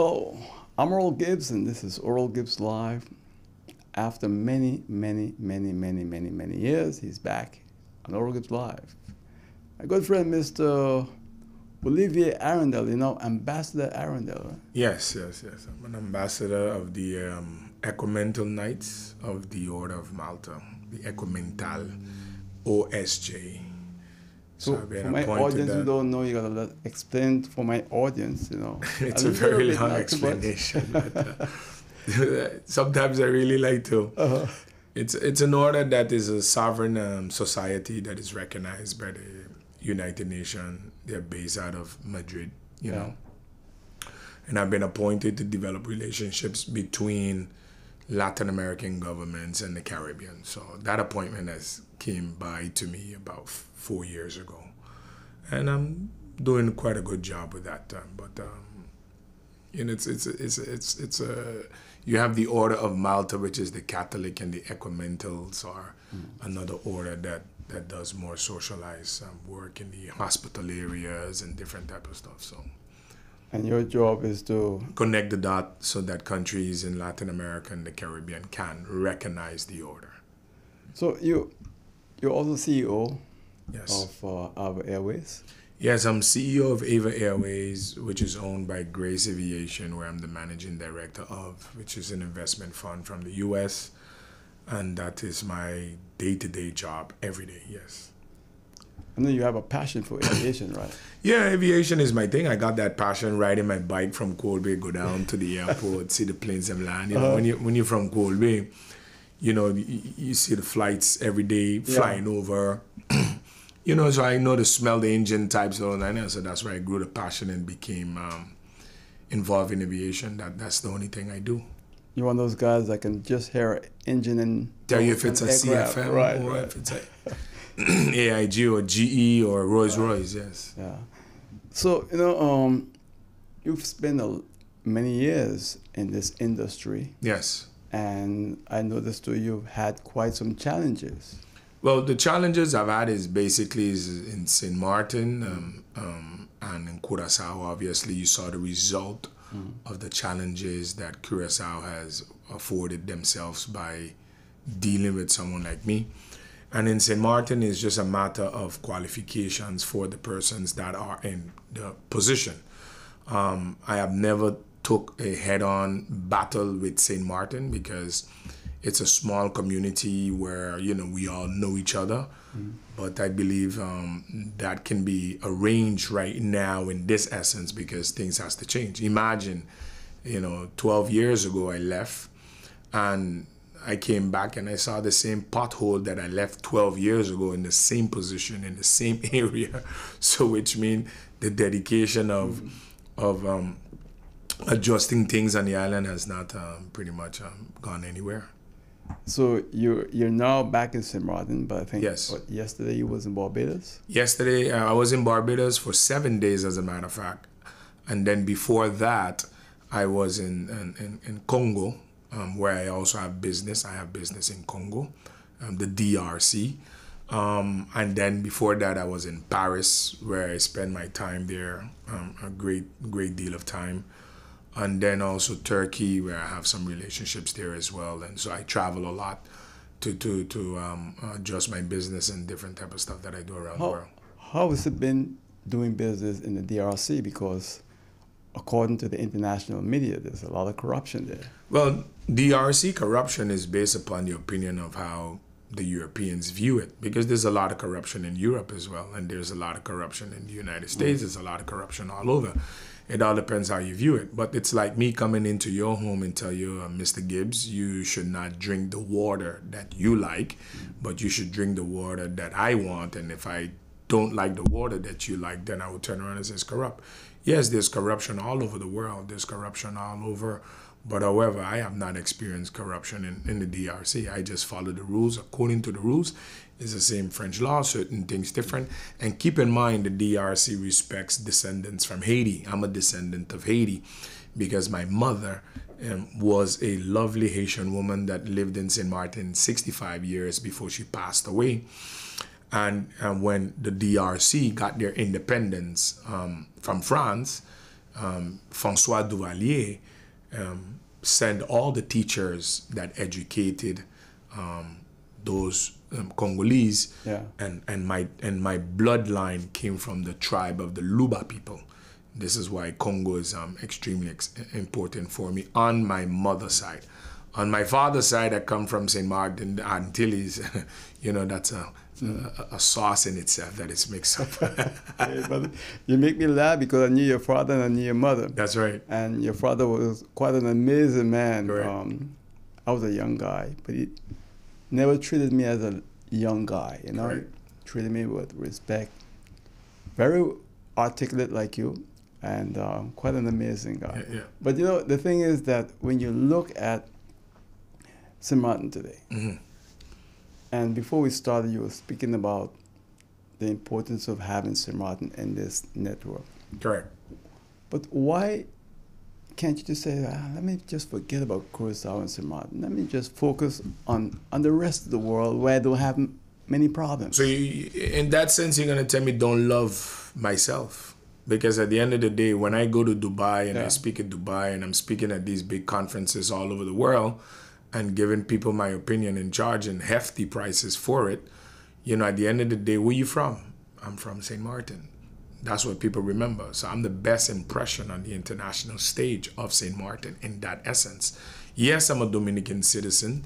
Hello, I'm Earl Gibbs, and this is Earl Gibbs Live. After many years, he's back on Earl Gibbs Live. My good friend, Mr. Olivier Arrindell, Ambassador Arrindell. Right? Yes. I'm an ambassador of the Equimental Knights of the Order of Malta, the Equimental OSJ. So for my audience who don't know, you gotta explain for my audience, It's a very long explanation. Sometimes I really like to. Uh-huh. It's an order that is a sovereign society that is recognized by the United Nations. They're based out of Madrid, you know. And I've been appointed to develop relationships between Latin American governments and the Caribbean. So that appointment came by to me about 4 years ago, and I'm doing quite a good job with that. But it's you have the Order of Malta, which is the Catholic, and the Equimentals are another order that does more socialized work in the hospital areas and different type of stuff. So. And your job is to connect the dots so that countries in Latin America and the Caribbean can recognize the order. So you're also CEO Yes. of Ava Airways. Yes, I'm CEO of Ava Airways, which is owned by Grace Aviation, where I'm the managing director of, which is an investment fund from the U.S. And that is my day-to-day job every day, yes. I know you have a passion for aviation, right? Yeah, aviation is my thing. I got that passion riding my bike from Cold Bay, go down to the airport, see the planes and land. When you're from Cold Bay, you see the flights every day flying over. So I know to smell the engine types and all that. So that's where I grew the passion and became involved in aviation. That's the only thing I do. You're one of those guys that can just hear an engine and tell you if it's a aircraft. CFM right. if it's a AIG or GE or Rolls-Royce, yes. Yeah. So, you've spent many years in this industry. Yes. And I noticed too you've had quite some challenges. Well, the challenges I've had is in St. Maarten and in Curaçao. Obviously, you saw the result of the challenges that Curaçao has afforded themselves by dealing with someone like me. And in St. Maarten, it's just a matter of qualifications for the persons that are in the position. I have never took a head-on battle with St. Maarten because it's a small community where, we all know each other. But I believe that can be arranged right now in this essence because things has to change. Imagine, 12 years ago I left and I came back and I saw the same pothole that I left 12 years ago in the same position, in the same area. So which means the dedication of adjusting things on the island has not pretty much gone anywhere. So you're now back in St. Maarten, but I think yes. Yesterday you was in Barbados? Yesterday I was in Barbados for 7 days, as a matter of fact. And then before that, I was in Congo, where I also have business. I have business in Congo, the DRC. And then before that, I was in Paris, where I spent my time there, a great deal of time. And then also Turkey, where I have some relationships there as well. And so I travel a lot to adjust my business and different type of stuff that I do around the world. How has it been doing business in the DRC? Because according to the international media, there's a lot of corruption there. Well, DRC corruption is based upon the opinion of how the Europeans view it, because there's a lot of corruption in Europe as well, and there's a lot of corruption in the United States. There's a lot of corruption all over. It all depends how you view it. But it's like me coming into your home and tell you, Mr. Gibbs, you should not drink the water that you like, but you should drink the water that I want. And if I don't like the water that you like, then I will turn around and say it's corrupt. Yes, there's corruption all over the world. There's corruption all over. But however, I have not experienced corruption in the DRC. I just follow the rules. According to the rules, it's the same French law, certain things different. And keep in mind, the DRC respects descendants from Haiti. I'm a descendant of Haiti because my mother was a lovely Haitian woman that lived in St. Maarten 65 years before she passed away. And when the DRC got their independence from France, François Duvalier sent all the teachers that educated those Congolese, Yeah. and my bloodline came from the tribe of the Luba people. This is why Congo is extremely important for me on my mother's side. On my father's side, I come from St. Maarten, the Antilles. You know, that's a sauce in itself that is mixed up. Hey, but you make me laugh because I knew your father and I knew your mother. That's right. And your father was quite an amazing man. Correct. I was a young guy, but he never treated me as a young guy, you know. Correct. He treated me with respect. Very articulate like you, and quite an amazing guy. Yeah. But you know, the thing is that when you look at St. Maarten today, Mm-hmm. and before we started, you were speaking about the importance of having St. Maarten in this network. Correct. But why can't you just say, let me just forget about Curaçao and St. Maarten. Let me just focus on the rest of the world where I don't have many problems. So in that sense, you're going to tell me don't love myself. Because at the end of the day, when I go to Dubai and I speak at Dubai and I'm speaking at these big conferences all over the world and giving people my opinion and charging hefty prices for it, you know, at the end of the day, where you from? I'm from St. Maarten. That's what people remember. So I'm the best impression on the international stage of St. Maarten in that essence. Yes, I'm a Dominican citizen.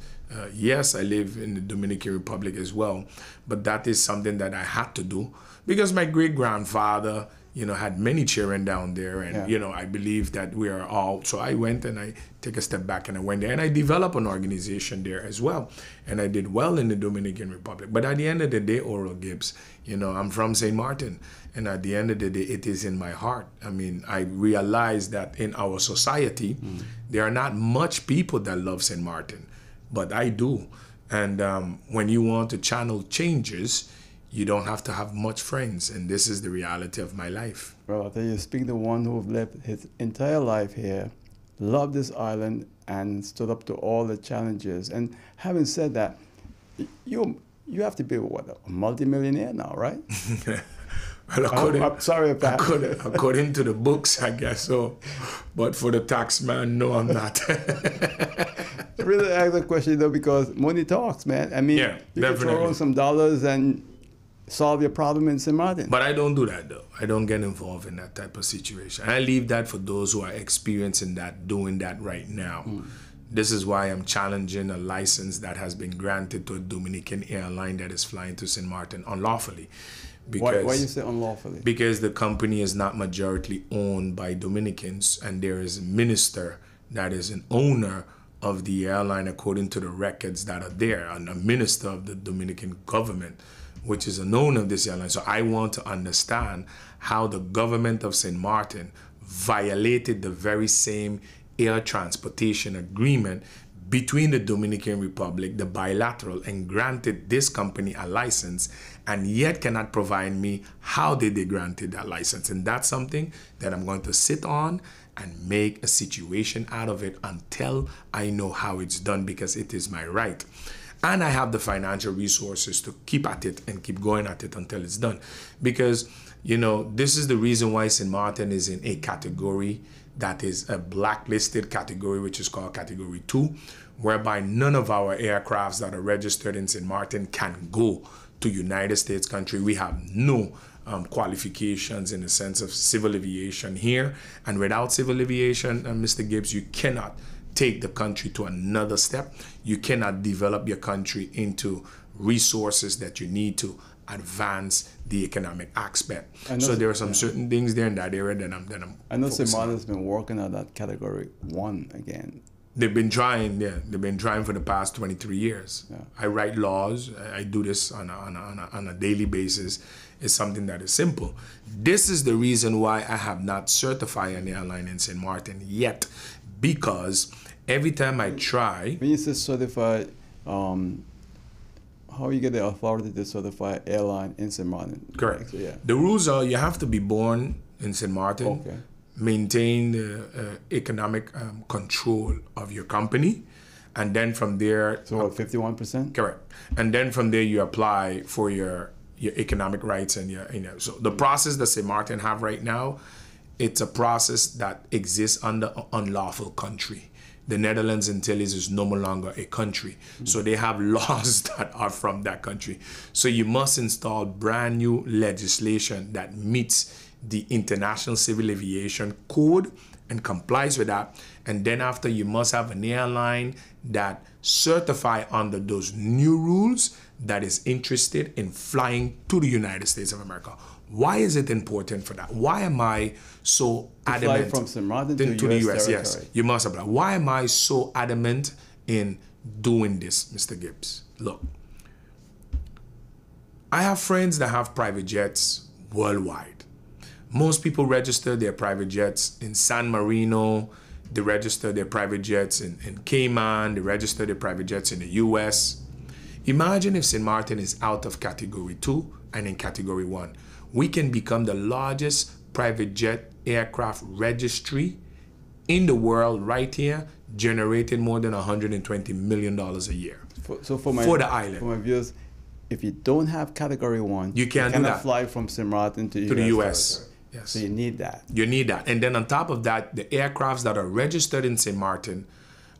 Yes, I live in the Dominican Republic as well. But that is something that I had to do because my great-grandfather, you know, had many children down there. And, you know, I believe that we are all... So I went and I take a step back and I went there and I developed an organization there as well. And I did well in the Dominican Republic. But at the end of the day, Oral Gibbs, you know, I'm from St. Maarten. And at the end of the day, it is in my heart. I mean, I realize that in our society, there are not much people that love St. Maarten. But I do. And when you want to channel changes, you don't have to have much friends, and this is the reality of my life. Well, I tell you, speaking to one who lived his entire life here, loved this island, and stood up to all the challenges. And having said that, you have to be, what, a multimillionaire now, right? Well, I'm sorry if that... according to the books, I guess so. But for the tax man, no, I'm not. I really ask that question, though, because money talks, man. I mean, you can throw in some dollars and solve your problem in St. Maarten. But I don't do that, though. I don't get involved in that type of situation. I leave that for those who are experiencing that, doing that right now. This is why I'm challenging a license that has been granted to a Dominican airline that is flying to St. Maarten unlawfully. Because, why you say unlawfully? Because the company is not majority owned by Dominicans, and there is a minister that is an owner of the airline according to the records that are there, and a minister of the Dominican government, which is an owner of this airline. So I want to understand how the government of St. Maarten violated the very same air transportation agreement between the Dominican Republic, the bilateral, and granted this company a license, and yet cannot provide me how they granted that license. And that's something that I'm going to sit on and make a situation out of it until I know how it's done, because it is my right. And I have the financial resources to keep at it and keep going at it until it's done. Because, you know, this is the reason why St. Maarten is in a category that is a blacklisted category, which is called Category 2, whereby none of our aircrafts that are registered in St. Maarten can go to United States country. We have no qualifications in the sense of civil aviation here. And without civil aviation, Mr. Gibbs, you cannot take the country to another step. You cannot develop your country into resources that you need to advance the economic aspect. So there are some certain things there in that area that I'm I know St. Maarten's been working on that Category 1 again. They've been trying, They've been trying for the past 23 years. I write laws. I do this on a daily basis. It's something that is simple. This is the reason why I have not certified an airline in St. Maarten yet, because every time I try... When you say certified, how you get the authority to certify airline in St. Maarten? Correct. So, yeah. The rules are you have to be born in St. Maarten, maintain the economic control of your company, and then from there... So what, 51%? Correct. And then from there you apply for your economic rights and your, you know. So the process that St. Maarten have right now it's a process that exists under an unlawful country. The Netherlands Antilles is no longer a country. So they have laws that are from that country. So you must install brand new legislation that meets the International Civil Aviation Code and complies with that. And then after, you must have an airline that certify under those new rules that is interested in flying to the United States of America. Why is it important for that? Why am I so adamant? Fly from St. Maarten to the US, territory. yes. You must apply. Why am I so adamant in doing this, Mr. Gibbs? Look, I have friends that have private jets worldwide. Most people register their private jets in San Marino. They register their private jets in Cayman. They register their private jets in the US. Imagine if St. Maarten is out of Category 2 and in Category 1. We can become the largest private jet aircraft registry in the world right here, generating more than $120 million a year For the island. For my viewers, if you don't have Category 1, You can't do cannot that. fly from St. Maarten to the US. territory. Yes. So you need that. You need that. And then on top of that, the aircrafts that are registered in St. Maarten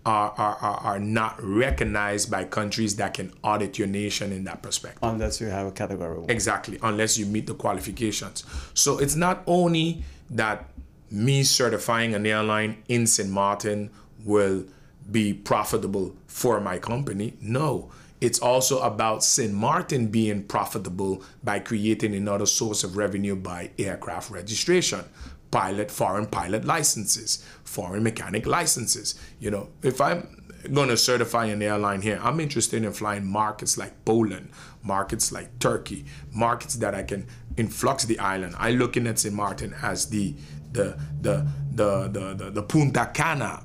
are not recognized by countries that can audit your nation in that perspective. Unless you have a Category 1. Exactly, unless you meet the qualifications. So it's not only that me certifying an airline in St. Maarten will be profitable for my company. No, it's also about St. Maarten being profitable by creating another source of revenue by aircraft registration, foreign pilot licenses, foreign mechanic licenses. You know, if I'm going to certify an airline here, I'm interested in flying markets like Poland, markets like Turkey, markets that I can influx the island. I looking at St. Maarten as the Punta Cana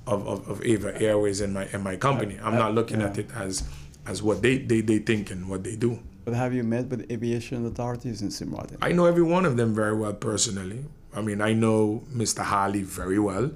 of Ava Airways and my company. I'm not looking at it as what they think and what they do. But have you met with aviation authorities in St. Maarten? I know every one of them very well personally. I mean, I know Mr. Harley very well.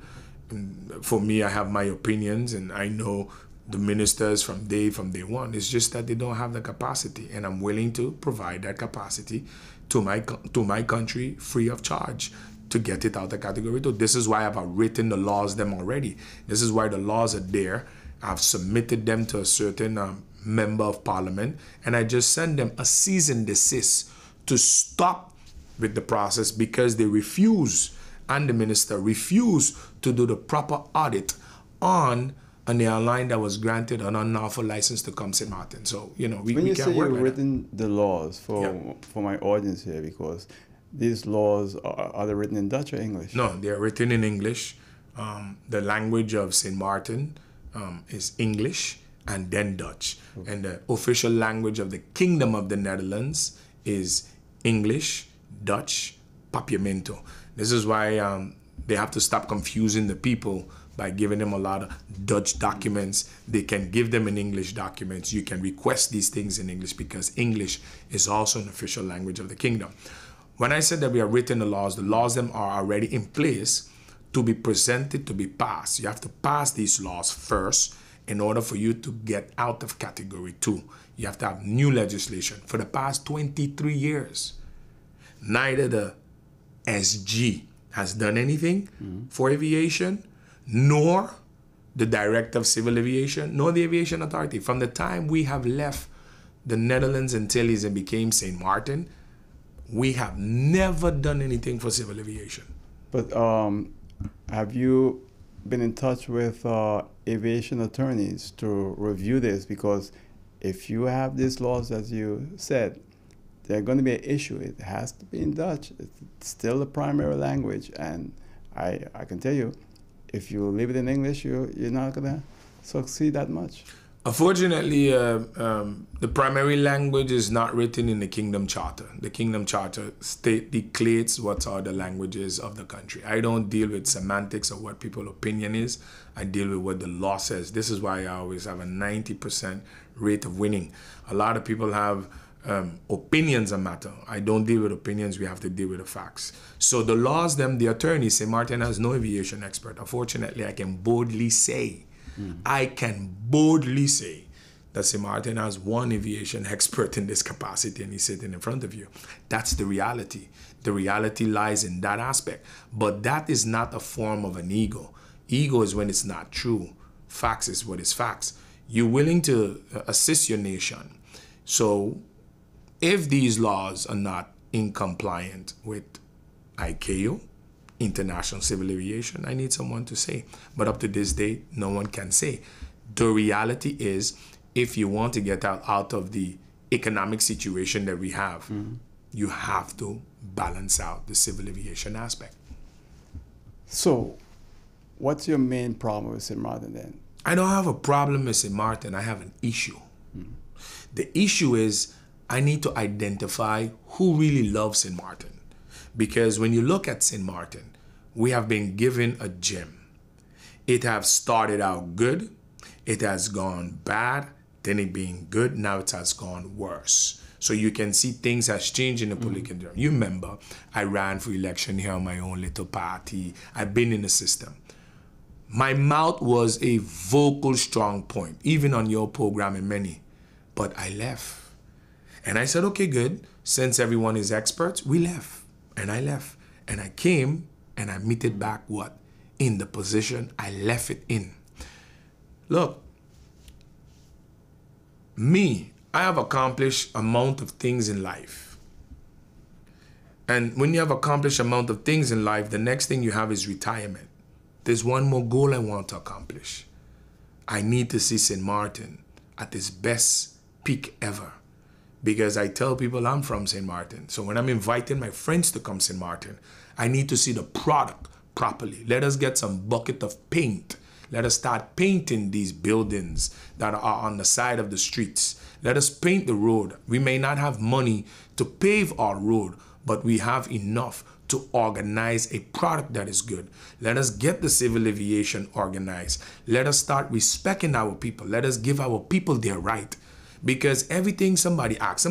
And for me, I have my opinions, and I know the ministers from day one. It's just that they don't have the capacity, and I'm willing to provide that capacity to my country free of charge to get it out of Category 2. This is why I've written the laws them already. This is why the laws are there. I've submitted them to a certain member of parliament, and I just send them a cease and desist to stop with the process because they refuse, and the minister refused to do the proper audit on an airline that was granted an unlawful license to come St. Maarten. So, you know, we When you can't say work you've like written the laws for my audience here, because these laws, are they written in Dutch or English? No, they're written in English. The language of St. Maarten is English and then Dutch. Okay. And the official language of the Kingdom of the Netherlands is English, Dutch, Papiamento. This is why they have to stop confusing the people by giving them a lot of Dutch documents. They can give them in English documents. You can request these things in English because English is also an official language of the kingdom. When I said that we have written the laws them are already in place to be presented, to be passed. You have to pass these laws first in order for you to get out of Category 2. You have to have new legislation. For the past 23 years, neither the SG has done anything for aviation, nor the Director of Civil Aviation, nor the Aviation Authority. From the time we have left the Netherlands Antilles and became St. Maarten, we have never done anything for civil aviation. But have you been in touch with aviation attorneys to review this? Because if you have these laws, as you said, they're going to be an issue. It has to be in Dutch. It's still the primary language. And I can tell you, if you leave it in English, you're not going to succeed that much. Unfortunately, the primary language is not written in the Kingdom Charter. The Kingdom Charter declares what are the languages of the country. I don't deal with semantics of what people's opinion is. I deal with what the law says. This is why I always have a 90% rate of winning. A lot of people have opinions on matter. I don't deal with opinions. We have to deal with the facts. So the laws, the attorneys, St. Maarten has no aviation expert. Unfortunately, I can boldly say that St. Maarten has one aviation expert in this capacity, and he's sitting in front of you. That's the reality. The reality lies in that aspect. But that is not a form of an ego. Ego is when it's not true. Facts is what is facts. You're willing to assist your nation. So if these laws are not in compliant with ICAO, International Civil Aviation, I need someone to say. But up to this day, no one can say. The reality is, if you want to get out of the economic situation that we have, you have to balance out the civil aviation aspect. So, what's your main problem with St. Maarten then? I don't have a problem with St. Maarten. I have an issue. The issue is I need to identify who really loves St. Maarten. Because when you look at St. Maarten, we have been given a gem. It has started out good, it has gone bad, then it being good, now it has gone worse. So you can see things has changed in the political realm. You remember, I ran for election here on my own little party. I've been in the system. My mouth was a vocal strong point, even on your program and many. But I left. And I said, okay, good. Since everyone is experts, we left. And I left. And I came and I meted back what? In the position I left it in. Look, me, I have accomplished amount of things in life. And when you have accomplished amount of things in life, the next thing you have is retirement. There's one more goal I want to accomplish. I need to see St. Maarten at its best peak ever. Because I tell people I'm from St. Maarten. So when I'm inviting my friends to come St. Maarten, I need to see the product properly. Let us get some bucket of paint. Let us start painting these buildings that are on the side of the streets. Let us paint the road. We may not have money to pave our road, but we have enough to organize a product that is good. Let us get the civil aviation organized. Let us start respecting our people. Let us give our people their right. Because everything somebody asks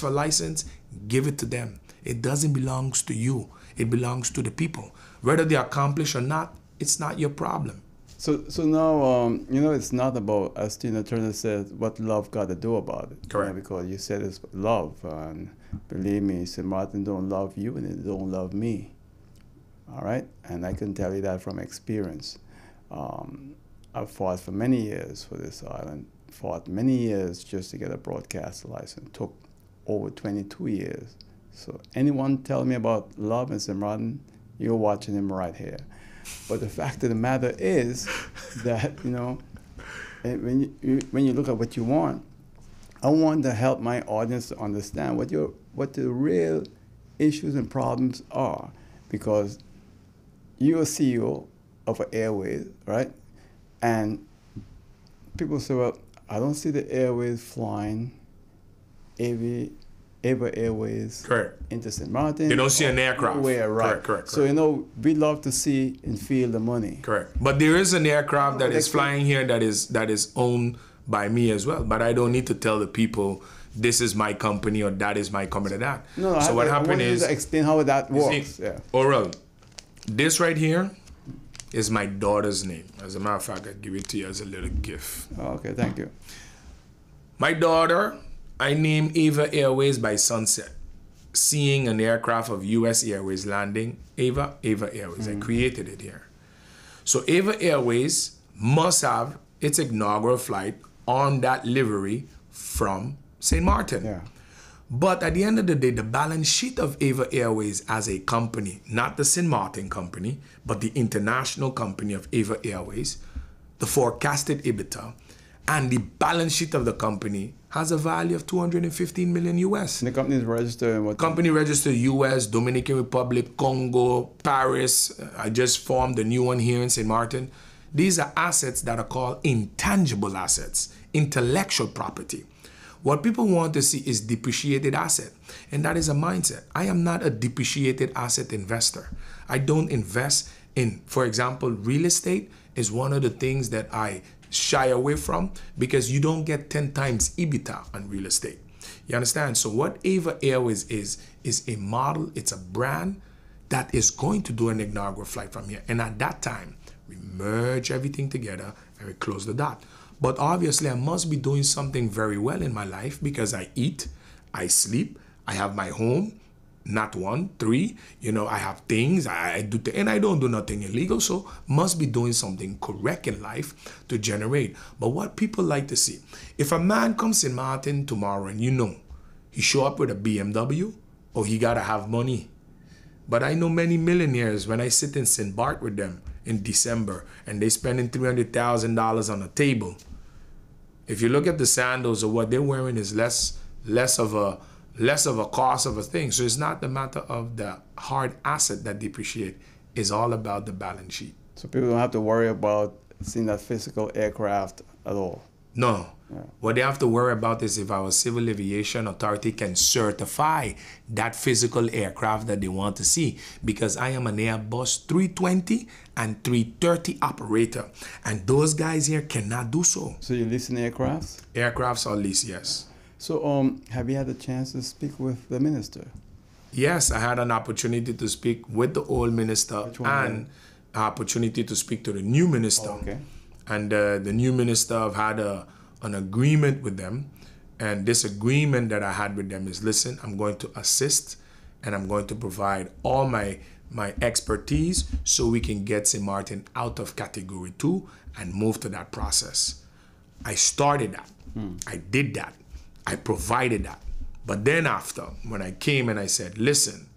for a license, give it to them. It doesn't belong to you. It belongs to the people. Whether they accomplish or not, it's not your problem. So now, it's not about, as Tina Turner said, what love got to do about it. Correct. Because you said it's love. And believe me, St. Maarten don't love you and they don't love me. All right? And I can tell you that from experience. I've fought for many years for this island. Fought many years just to get a broadcast license. Took over 22 years. So anyone tell me about love in St. Maarten, you're watching him right here. But the fact of the matter is that, when you look at what you want, I want to help my audience to understand what the real issues and problems are. Because you're a CEO of an airways, right? And people say, well, I don't see the airways flying, Ava Airways, correct, into St. Maarten. You don't see an aircraft. Nowhere, right. Correct. So, we love to see and feel the money. Correct. But there is an aircraft that is flying here that is owned by me as well. But I don't need to tell the people, this is my company or that is my company. No, so what happened is, to explain how that works. See, Oral, this right here is my daughter's name. As a matter of fact, I give it to you as a little gift. Okay, thank you. My daughter, I named Ava Airways by sunset. Seeing an aircraft of U.S. Airways landing, Ava Airways. I created it here. So Ava Airways must have its inaugural flight on that livery from St. Maarten. Yeah. But at the end of the day, the balance sheet of Ava Airways as a company, not the St. Maarten company, but the international company of Ava Airways, the forecasted EBITDA, and the balance sheet of the company has a value of $215 million US. And the company is registered in what? Company registered US, Dominican Republic, Congo, Paris. I just formed a new one here in St. Maarten. These are assets that are called intangible assets, intellectual property. What people want to see is depreciated asset, and that is a mindset. I am not a depreciated asset investor. I don't invest in, for example, real estate is one of the things that I shy away from because you don't get 10 times EBITDA on real estate. You understand? So what Ava Airways is a model, it's a brand that is going to do an inaugural flight from here. And at that time, we merge everything together and we close the dot. But obviously, I must be doing something very well in my life because I eat, I sleep, I have my home, not one, three. You know, I have things, I do, and I don't do nothing illegal, so must be doing something correct in life to generate. But what people like to see, if a man comes in Maarten tomorrow and you know, he show up with a BMW, or he gotta have money. But I know many millionaires, when I sit in St. Bart with them in December, and they spending $300,000 on a table. If you look at the sandals or what they're wearing is less of a cost of a thing. So it's not the matter of the hard asset that depreciate. It's all about the balance sheet. So people don't have to worry about seeing that physical aircraft at all. No. Yeah. What they have to worry about is if our Civil Aviation Authority can certify that physical aircraft that they want to see. Because I am an Airbus 320 and 330 operator. And those guys here cannot do so. So you're leasing aircrafts? Aircrafts are leased, yes. So have you had a chance to speak with the minister? Yes, I had an opportunity to speak with the old minister and an opportunity to speak to the new minister. Oh, okay. And the new minister, I've had an agreement with them. And this agreement that I had with them is, listen, I'm going to assist and I'm going to provide all my expertise so we can get St. Maarten out of Category 2 and move to that process. I started that. I did that. I provided that. But then after, when I came and I said, listen,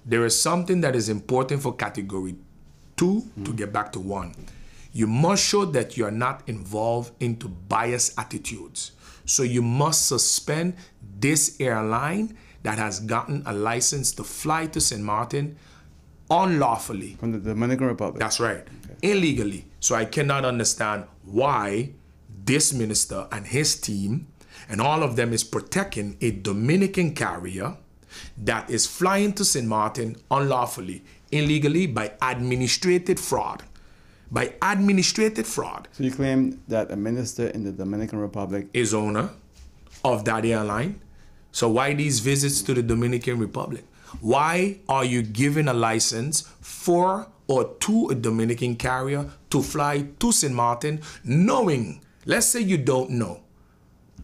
there is something that is important for Category 2 to get back to 1. You must show that you are not involved into biased attitudes. So you must suspend this airline that has gotten a license to fly to St. Maarten unlawfully. From the Dominican Republic? That's right. Okay. Illegally. So I cannot understand why this minister and his team and all of them is protecting a Dominican carrier that is flying to St. Maarten unlawfully, illegally, by administrative fraud. By administrative fraud. So you claim that a minister in the Dominican Republic is owner of that airline. So why these visits to the Dominican Republic? Why are you giving a license for or to a Dominican carrier to fly to St. Maarten knowing, let's say you don't know,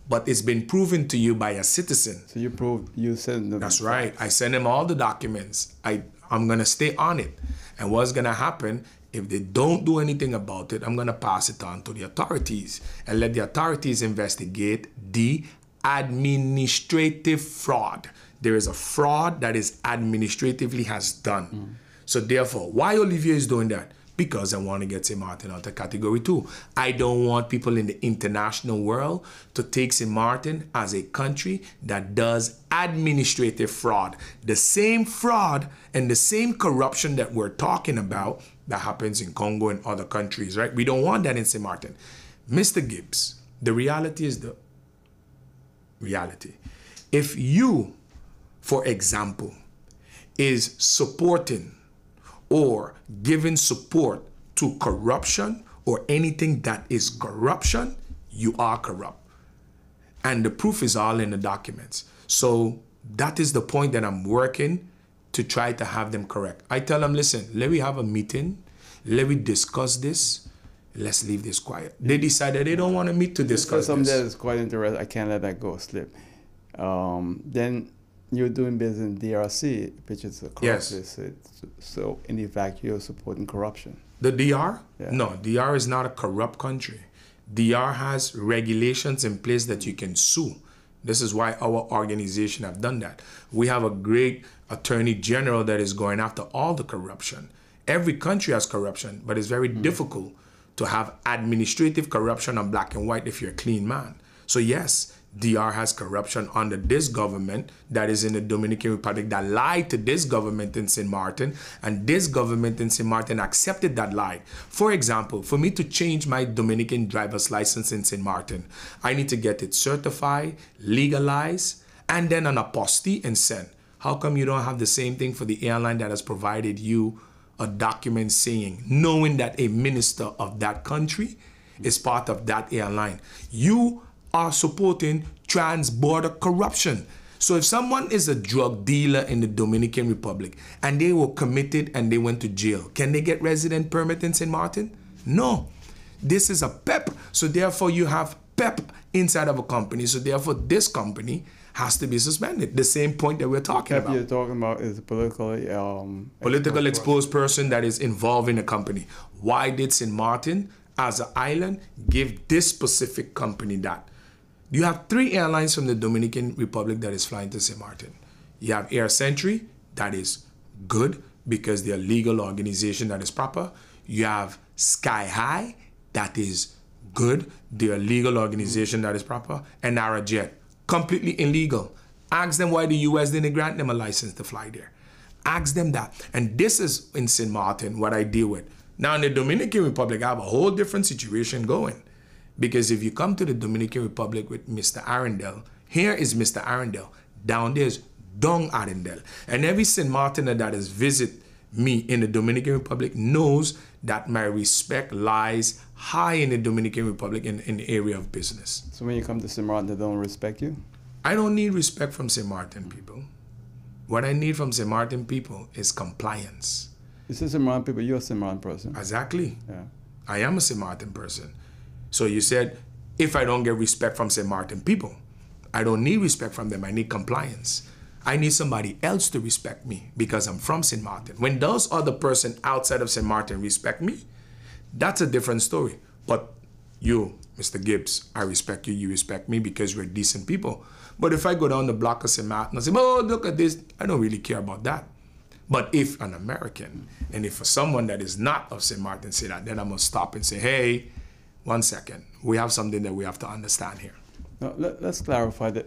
but it's been proven to you by a citizen. So you proved, you sent them. That's right. I sent them all the documents. I'm going to stay on it. And what's going to happen, if they don't do anything about it, I'm going to pass it on to the authorities and let the authorities investigate the administrative fraud. There is a fraud that is administratively has done. So therefore, why Olivier is doing that? Because I want to get St. Maarten out of Category 2. I don't want people in the international world to take St. Maarten as a country that does administrative fraud. The same fraud and the same corruption that we're talking about that happens in Congo and other countries, right? We don't want that in St. Maarten. Mr. Gibbs, the reality is the reality. If you, for example, is supporting or giving support to corruption or anything that is corruption, you are corrupt. And the proof is all in the documents. So that is the point that I'm working to try to have them correct. I tell them, listen, let me have a meeting. Let me discuss this. Let's leave this quiet. They decided they don't want to meet to discuss something this. that is quite interesting. I can't let that go slip. Then you're doing business in DRC, which is a corrupt. Yes. So in fact, you're supporting corruption. The DR? Yeah. No, DR is not a corrupt country. DR has regulations in place that you can sue. This is why our organization have done that. We have a great attorney general that is going after all the corruption. Every country has corruption, but it's very difficult to have administrative corruption on black and white if you're a clean man. So yes, DR has corruption under this government that is in the Dominican Republic that lied to this government in St. Maarten, and this government in St. Maarten accepted that lie. For example, for me to change my Dominican driver's license in St. Maarten, I need to get it certified, legalized, and then an apostille and sent. How come you don't have the same thing for the airline that has provided you a document saying, knowing that a minister of that country is part of that airline? You are supporting trans-border corruption. So if someone is a drug dealer in the Dominican Republic and they were committed and they went to jail, can they get resident permit in St. Maarten? No. This is a PEP. So therefore you have PEP inside of a company. So therefore this company has to be suspended. The same point that we're talking about. You're talking about is a Political exposed person that is involved in a company. Why did St. Maarten, as an island, give this specific company that? You have 3 airlines from the Dominican Republic that is flying to St. Maarten. You have Air Century, that is good because they're a legal organization that is proper. You have Sky High, that is good. They're a legal organization that is proper. And Arrindell, completely illegal. Ask them why the U.S. didn't grant them a license to fly there. Ask them that. And this is in St. Maarten what I deal with. Now in the Dominican Republic, I have a whole different situation going. Because if you come to the Dominican Republic with Mr. Arrindell, here is Mr. Arrindell. Down there is Don Arrindell. And every St. Maartener that has visited me in the Dominican Republic knows that my respect lies high in the Dominican Republic in the area of business. So when you come to St. Maarten, they don't respect you? I don't need respect from St. Maarten people. What I need from St. Maarten people is compliance. You say St. Maarten people, you're a St. Maarten person. Exactly. Yeah. I am a St. Maarten person. So you said, if I don't get respect from St. Maarten people, I don't need respect from them, I need compliance. I need somebody else to respect me because I'm from St. Maarten. When those other person outside of St. Maarten respect me, that's a different story. But you, Mr. Gibbs, I respect you, you respect me because we're decent people. But if I go down the block of St. Maarten and say, oh, look at this, I don't really care about that. But if an American, and if someone that is not of St. Maarten say that, then I'm going to stop and say, hey, 1 second, we have something that we have to understand here. Now, let's clarify that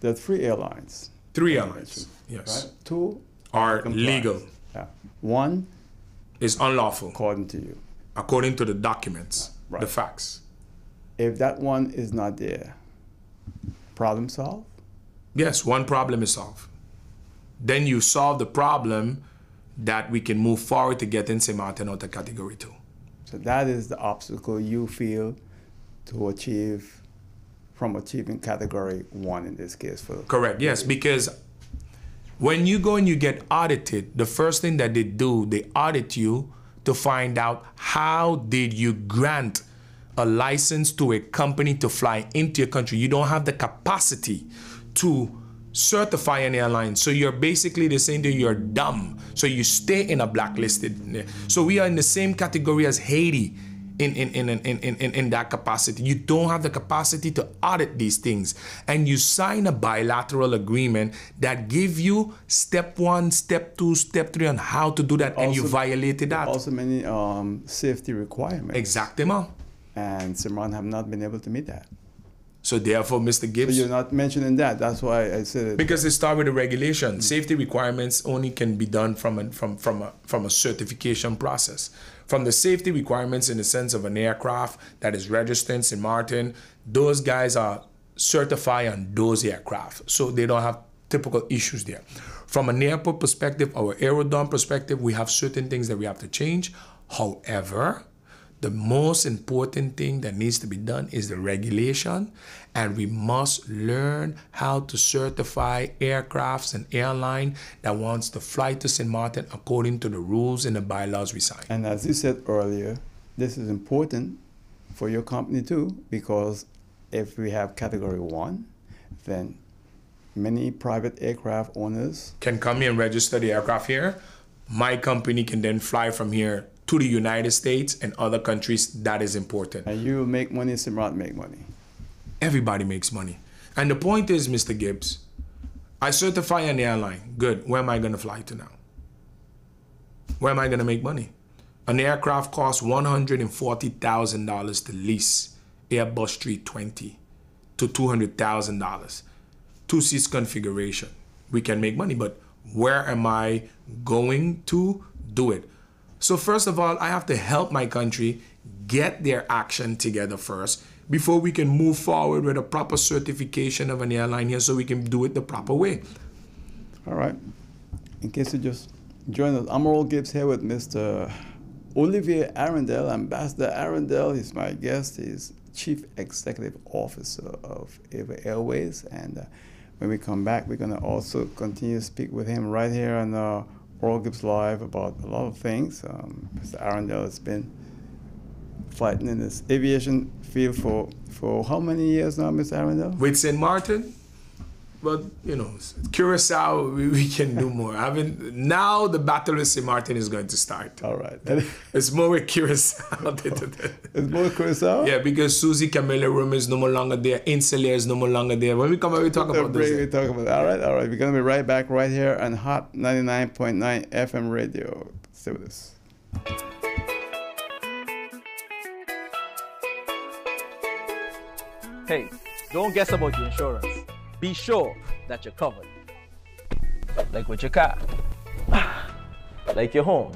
there are 3 airlines. 3 airlines, yes. Right? 2 are legal. Yeah. 1 is unlawful. According to you. According to the documents, right. The facts. If that one is not there, problem solved? Yes, one problem is solved. Then you solve the problem that we can move forward to get in St. Maarten out of Category 2. So that is the obstacle you feel to achieve from achieving Category 1 in this case. Correct, yes, because when you go and you get audited, the first thing that they do, they audit you to find out how did you grant a license to a company to fly into your country. You don't have the capacity to certify an airline. So you're basically the same thing, you're dumb. So you stay in a blacklisted. So we are in the same category as Haiti in that capacity. You don't have the capacity to audit these things. And you sign a bilateral agreement that give you step 1, step 2, step 3 on how to do that, also, and you violated that. Also many safety requirements. Exactement. And St. Maarten have not been able to meet that. So therefore, Mr. Gibbs... So you're not mentioning that. That's why I said it. Because it starts with the regulation. Mm-hmm. Safety requirements only can be done from a certification process. From the safety requirements in the sense of an aircraft that is registered in St. Maarten, those guys are certified on those aircraft. So they don't have typical issues there. From an airport perspective, our aerodrome perspective, we have certain things that we have to change. However, the most important thing that needs to be done is the regulation, and we must learn how to certify aircrafts and airline that wants to fly to St. Maarten according to the rules and the bylaws we sign. And as you said earlier, this is important for your company too, because if we have Category 1, then many private aircraft owners can come here and register the aircraft here. My company can then fly from here to the United States and other countries. That is important. And you make money, St. Maarten make money. Everybody makes money. And the point is, Mr. Gibbs, I certify an airline. Good. Where am I going to fly to now? Where am I going to make money? An aircraft costs $140,000 to lease. Airbus 320 to $200,000. 2 seats configuration. We can make money, but where am I going to do it? So first of all, I have to help my country get their action together first before we can move forward with a proper certification of an airline here so we can do it the proper way. All right. In case you just joined us, I'm Earl Gibbs here with Mr. Olivier Arrindell, Ambassador Arrindell. He's my guest. He's Chief Executive Officer of Ava Airways. And when we come back, we're going to also continue to speak with him right here on Earl Gibbs Live about a lot of things. Mr. Arrindell has been fighting in this aviation field for how many years now, Mr. Arrindell? With St. Maarten, but you know, Curacao, we can do more. Now the battle with St. Maarten is going to start. All right. It's more with Curacao. It's more Curacao? Yeah, because Susie Camilla Room is no more longer there. Insulair is no more longer there. When we come out, we talk about this. We talk about all right. We're going to be right back right here on Hot 99.9 FM radio. Stay with us. Hey, don't guess about your insurance. Be sure that you're covered. Like with your car. Like your home.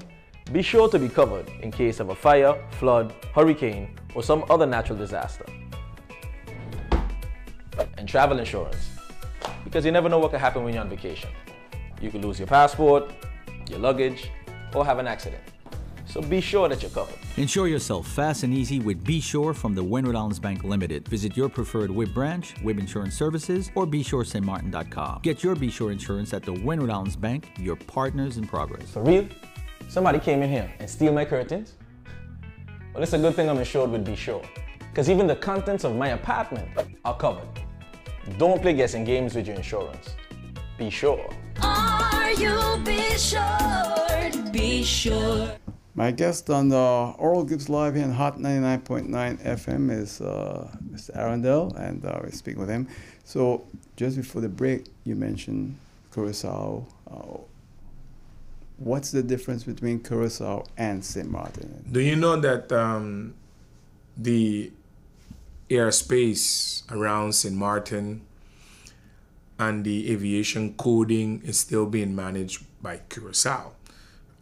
Be sure to be covered in case of a fire, flood, hurricane, or some other natural disaster. And travel insurance. Because you never know what could happen when you're on vacation. You could lose your passport, your luggage, or have an accident. So be sure that you're covered. Insure yourself fast and easy with Be Sure from the Windward Islands Bank Limited. Visit your preferred WIB branch, WIB Insurance Services, or BeSureStMartin.com. Get your Be Sure insurance at the Windward Islands Bank, your partners in progress. For real? Somebody came in here and steal my curtains? Well, it's a good thing I'm insured with Be Sure, because even the contents of my apartment are covered. Don't play guessing games with your insurance. Be sure. Are you be sure? Be sure. My guest on the Oral Gibbs Live here on Hot 99.9 FM is Mr. Arrindell, and we're speaking with him. So just before the break, you mentioned Curacao. What's the difference between Curacao and St. Maarten? Do you know that the airspace around St. Maarten and the aviation coding is still being managed by Curacao?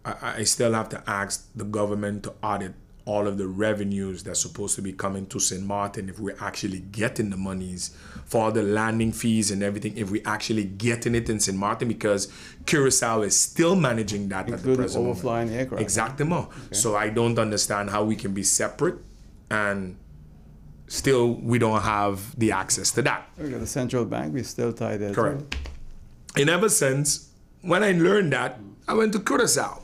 I still have to ask the government to audit all of the revenues that's supposed to be coming to St. Maarten, if we're actually getting the monies for all the landing fees and everything, if we're actually getting it in St. Maarten, because Curacao is still managing that at the present moment. Overflying aircraft. Exactly. Okay. So I don't understand how we can be separate and still we don't have the access to that. Okay, the central bank, we still tied there. Correct. In ever since, when I learned that, I went to Curacao.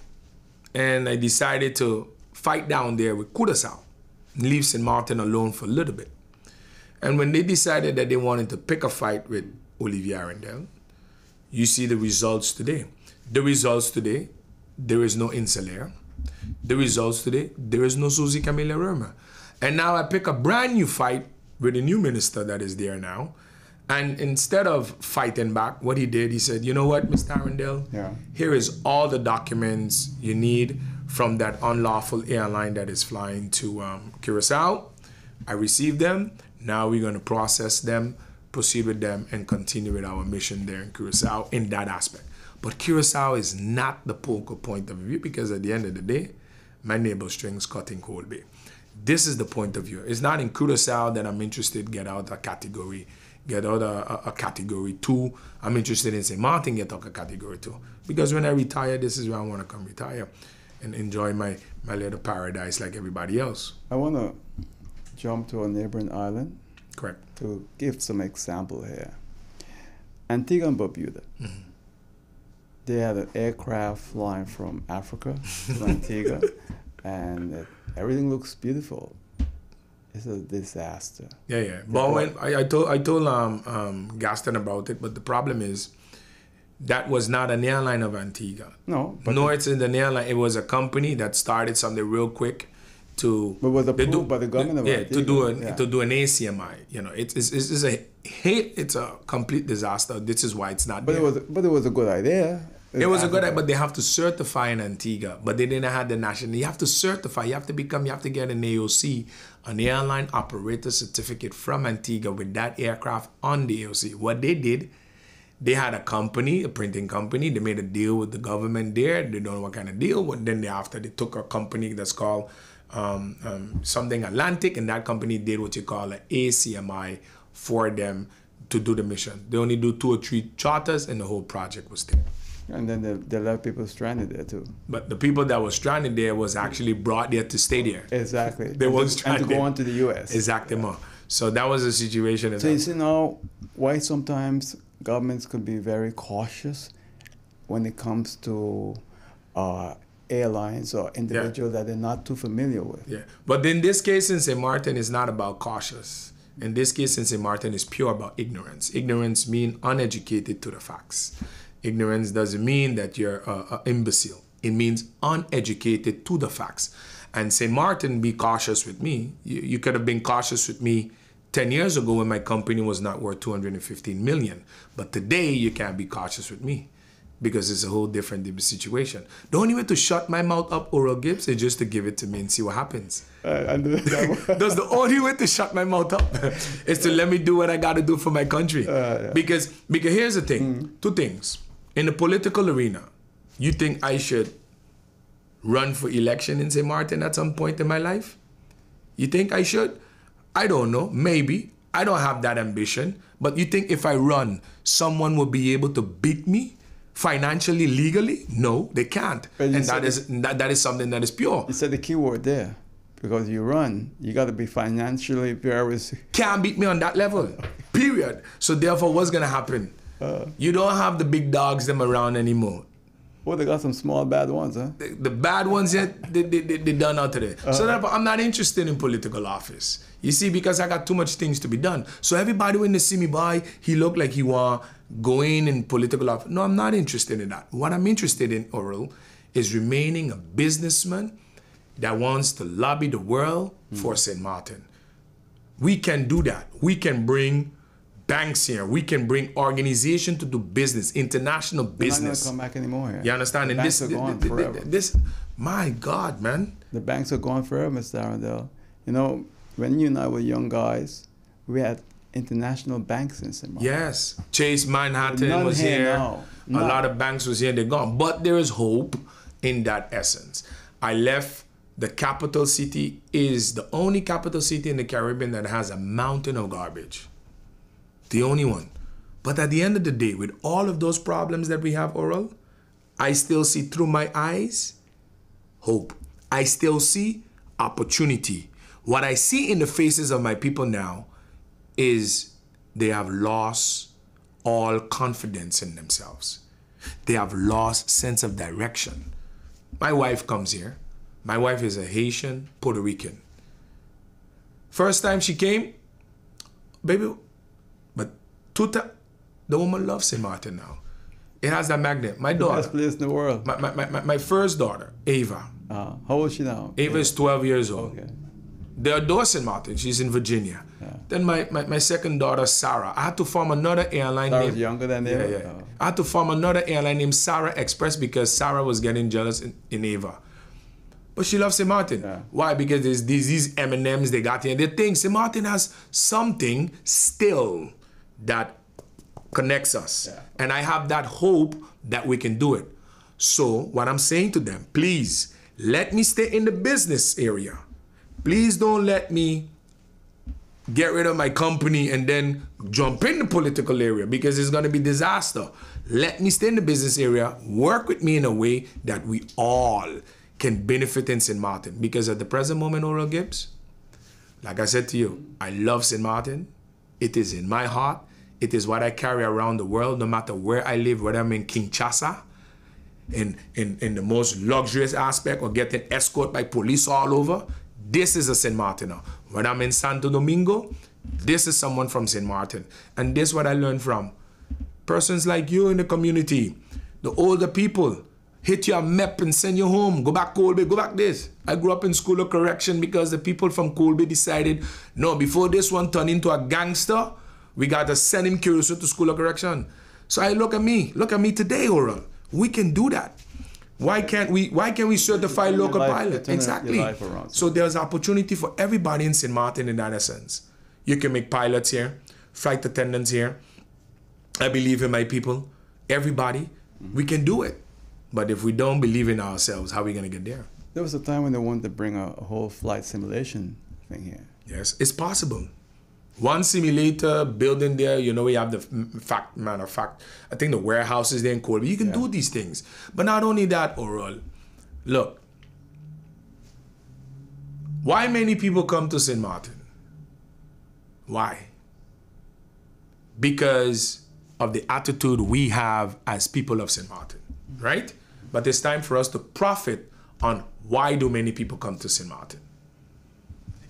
And I decided to fight down there with Curacao and leave St. Maarten alone for a little bit. And when they decided that they wanted to pick a fight with Olivier Arrindell, you see the results today. The results today, there is no Insulair. The results today, there is no Susie Camilla Roma. And now I pick a brand new fight with the new minister that is there now. And instead of fighting back, what he did, he said, you know what, Mr. Arrindell? Yeah. Here is all the documents you need from that unlawful airline that is flying to Curacao. I received them. Now we're going to process them, proceed with them, and continue with our mission there in Curacao in that aspect. But Curacao is not the focal point of view, because at the end of the day, my neighbor strings cutting Coal Bay. This is the point of view. It's not in Curacao that I'm interested to get out a category. Get out a category 2. I'm interested in St. Maarten get out a category 2. Because when I retire, this is where I want to come retire and enjoy my little paradise like everybody else. I want to jump to a neighboring island. Correct. To give some example here. Antigua and Barbuda. Mm-hmm. They had an aircraft flying from Africa to Antigua, and everything looks beautiful. It's a disaster. Yeah. But when I told Gaston about it, but the problem is that was not an airline of Antigua. No. It's in the airline. It was a company that started something real quick to. But was approved by the government of Antigua. To do an ACMI. You know, it's a complete disaster. This is why it's not. But it was a good idea. It was a good idea, but they have to certify in Antigua. But they didn't have the national. You have to certify. You have to get an AOC, an airline operator certificate from Antigua with that aircraft on the AOC. What they did, they had a company, a printing company. They made a deal with the government there. They don't know what kind of deal. But then they took a company that's called something Atlantic, and that company did what you call an ACMI for them to do the mission. They only do 2 or 3 charters, and the whole project was there. And then they left people stranded there too. But the people that were stranded there was actually brought there to stay there. Exactly. They weren't stranded. And to go on to the U.S. Exactly. Yeah. So that was the situation. So you see now why sometimes governments could be very cautious when it comes to airlines or individuals that they're not too familiar with. Yeah. But in this case in St. Maarten, it's not about cautious. In this case, in St. Maarten, is pure about ignorance. Ignorance means uneducated to the facts. Ignorance doesn't mean that you're an imbecile. It means uneducated to the facts. And St. Maarten, be cautious with me. You could have been cautious with me 10 years ago when my company was not worth 215 million. But today, you can't be cautious with me because it's a whole different situation. The only way to shut my mouth up, Oral Gibbs, is just to give it to me and see what happens. That's the only way to shut my mouth up is to let me do what I got to do for my country. Yeah. Because here's the thing, two things. In the political arena, you think I should run for election in St. Maarten at some point in my life? You think I should? I don't know, maybe. I don't have that ambition. But you think if I run, someone will be able to beat me financially, legally? No, they can't. And that is something that is pure. You said the key word there. Because you run, you got to be financially very... Can't beat me on that level, period. So therefore, what's going to happen? You don't have the big dogs them around anymore. Well, they got some small bad ones, huh? The bad ones, yet they done out today. So therefore, I'm not interested in political office. You see, because I got too much things to be done. So everybody when they see me by, he look like he want go in political office. No, I'm not interested in that. What I'm interested in, Oral, is remaining a businessman that wants to lobby the world for St. Maarten. We can do that. We can bring banks here. We can bring organization to do business, international business. They're not going to come back anymore here. You understand? The banks are gone forever. My God, man. The banks are gone forever, Mr. Arrindell. You know, when you and I were young guys, we had international banks in St. Maarten. Yes. Chase Manhattan was here. A lot of banks was here. They're gone. But there is hope in that essence. I left. The capital city is the only capital city in the Caribbean that has a mountain of garbage. The only one. But at the end of the day, with all of those problems that we have, Oral, I still see through my eyes hope. I still see opportunity. What I see in the faces of my people now is they have lost all confidence in themselves. They have lost sense of direction. My wife comes here. My wife is a Haitian Puerto Rican. First time she came, baby, but the woman loves St. Maarten now. It has that magnet. My daughter. The best place in the world. My first daughter, Ava. How old is she now? Ava is 12 years old. Okay. They adore St. Maarten. She's in Virginia. Yeah. Then my second daughter, Sarah. I had to form another airline. Sarah's younger than Ava? Yeah. Oh. I had to form another airline named Sarah Express because Sarah was getting jealous in Ava. But she loves St. Maarten. Yeah. Why? Because there's these M&Ms they got here. They think St. Maarten has something still that connects us. Yeah. And I have that hope that we can do it. So what I'm saying to them, please, let me stay in the business area. Please don't let me get rid of my company and then jump in the political area because it's going to be disaster. Let me stay in the business area, work with me in a way that we all can benefit in St. Maarten. Because at the present moment, Oral Gibbs, like I said to you, I love St. Maarten. It is in my heart. It is what I carry around the world, no matter where I live, whether I'm in Kinshasa, in the most luxurious aspect, or getting escorted by police all over. This is a St. Maartener. When I'm in Santo Domingo, this is someone from St. Maarten. And this is what I learned from persons like you in the community, the older people. Hit your map and send you home. Go back Colby, go back this. I grew up in School of Correction because the people from Colby decided, no, before this one turned into a gangster, we got to send him Curacao to School of Correction. So I look at me today, Oral. We can do that. Why can't we certify local pilot? Exactly. So there's opportunity for everybody in St. Maarten in that essence. You can make pilots here, flight attendants here. I believe in my people. Everybody, we can do it. But if we don't believe in ourselves, how are we going to get there? There was a time when they wanted to bring a whole flight simulation thing here. Yes, it's possible. One simulator building there, you know, we have matter of fact, I think the warehouse is there in Colby. You can do these things. But not only that, Oral, look, why many people come to St. Maarten? Why? Because of the attitude we have as people of St. Maarten, right? But it's time for us to profit on why do many people come to St. Maarten.